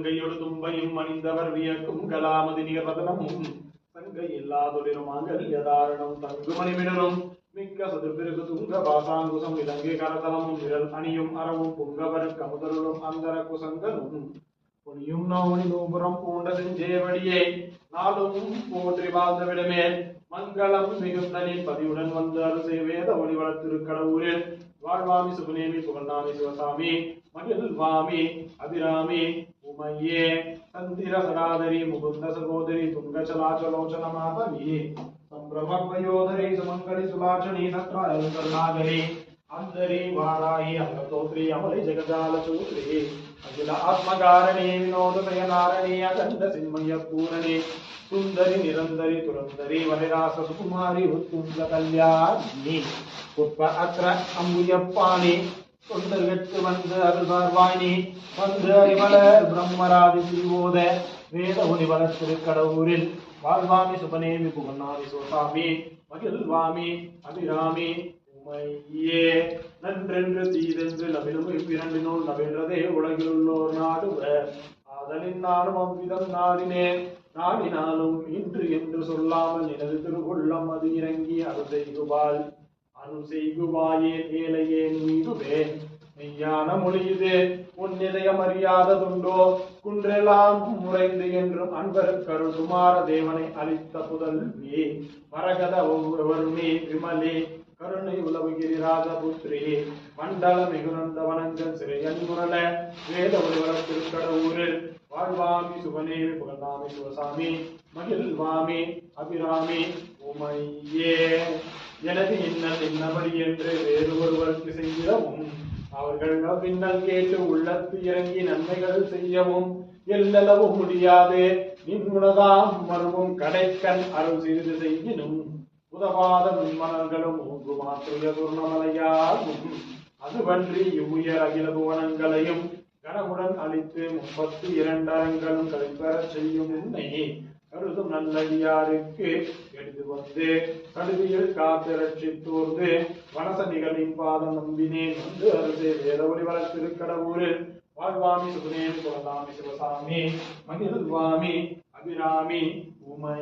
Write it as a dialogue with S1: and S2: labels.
S1: கங்கையொடு தும்பையும் அணிந்தவர் வியக்கும் கலாமதி நிகழ்வதனமும் தங்கை இல்லாதொழிலும் மாங்கல்யதாரணம் தங்குமணிமிடரும் மிக்க சதுர்பிருகு துங்க பாசாங்குசம் இலங்கை கரதலமும் விரல் அணியும் அறவும் புங்கவர் கமுதருளும் அந்தர குசங்கனும் பொனியும் நோனி நூபுரம் பூண்ட செஞ்சேவடியே நாளும் போற்றி வாழ்ந்த விடமேல் மங்களம் மிகுந்தனின் பதியுடன் வந்து அருசை வேத ஒளிவள திருக்கடவுரில் வாழ்வாமி சுபநேமி புகழ்நாமி சிவசாமி மகிழ்வாமி அபிராமி உமையே சந்திர சடாதரி முகுந்த சகோதரி துங்கச்சலாச்சலோச்சன மாதவி சம்பிரமயோதரி சுமங்கலி சுலாச்சனி சத்ராகரி அந்தரி வாராயி அங்கதோத்ரி அமலை ஜெகஜால சூத்ரி அகில ஆத்மகாரணி வினோதமய நாரணி அகண்ட சின்மய பூரணி சுந்தரி நிரந்தரி துரந்தரி வரைராச சுகுமாரி உத்துங்க கல்யாணி புஷ்ப அக்ர அம்புயப்பாணி தொண்டர்கட்டு வந்து அருள்வாணி வந்து அறிமலர் பிரம்மராதி சிவோத வேத ஒளிவள திருக்கடவுரில் வாழ்வாமி சுபநேமி புகழ்நாமி சோசாமி மகிழ்வாமி அபிராமி உமையே நன்றென்று தீதென்று நவிலும் இவ்விரண்டினுள் நவின்றதே உலகில் உள்ளோர் நாடுவர் ஆதலின் நானும் அவ்விதம் நாடினேன் நாடினாலும் இன்று என்று சொல்லாமல் எனது திருவுள்ளம் அது இறங்கி அருசெய்குவாயே ஏழையே நீடுவேன் மெய்யான மொழியுது உன் இதயம் அறியாததுண்டோ குன்றெல்லாம் முறைந்து என்றும் அன்பருக்கருள் குமார தேவனை அளித்த புதல்வி மரகத ஒவ்வொருமே விமலே கருணை உலவுகிரி ராஜபுத்திரி மண்டல மிகுநந்த வனங்கள் சிறையன் முரள வேத ஒளிவள திருக்கடவுரில் வாழ்வாமி சுபநேமி புகழ்நாமி சிவசாமி மகிழ்வாமி அபிராமி உமையே எனது இன்னல் இன்னபடி என்று வேறு ஒருவருக்கு செய்திடவும் அவர்கள் பின்னல் கேட்டு உள்ளத்து இறங்கி நன்மைகள் செய்யவும் எல்லளவு முடியாது நின்முனதாம் மருவும் கடைக்கண் அருள் சிறிது செய்யினும் உதவாத மின்மணர்களும் மூன்று மாற்றுய துர்ணமலையாகும் அதுவன்றி இவ்வுயர் அகில புவனங்களையும் கனவுடன் அளித்து 32 அரங்களும் கழிப்பெறச் செய்யும் உன்னை கருதும் நல்லடியாருக்கு எடுத்து வந்து கடுதியில் காத்து ரட்சித்தோர்ந்து வனசனிகளின் பாதம் நம்பினேன் வந்து அருசே வேத ஒளிவள திருக்கடவுரில் வாழ்வாமி சுபநேமி புகழ்நாமி சிவசாமி மகிழ்வாமி அபிராமி உமை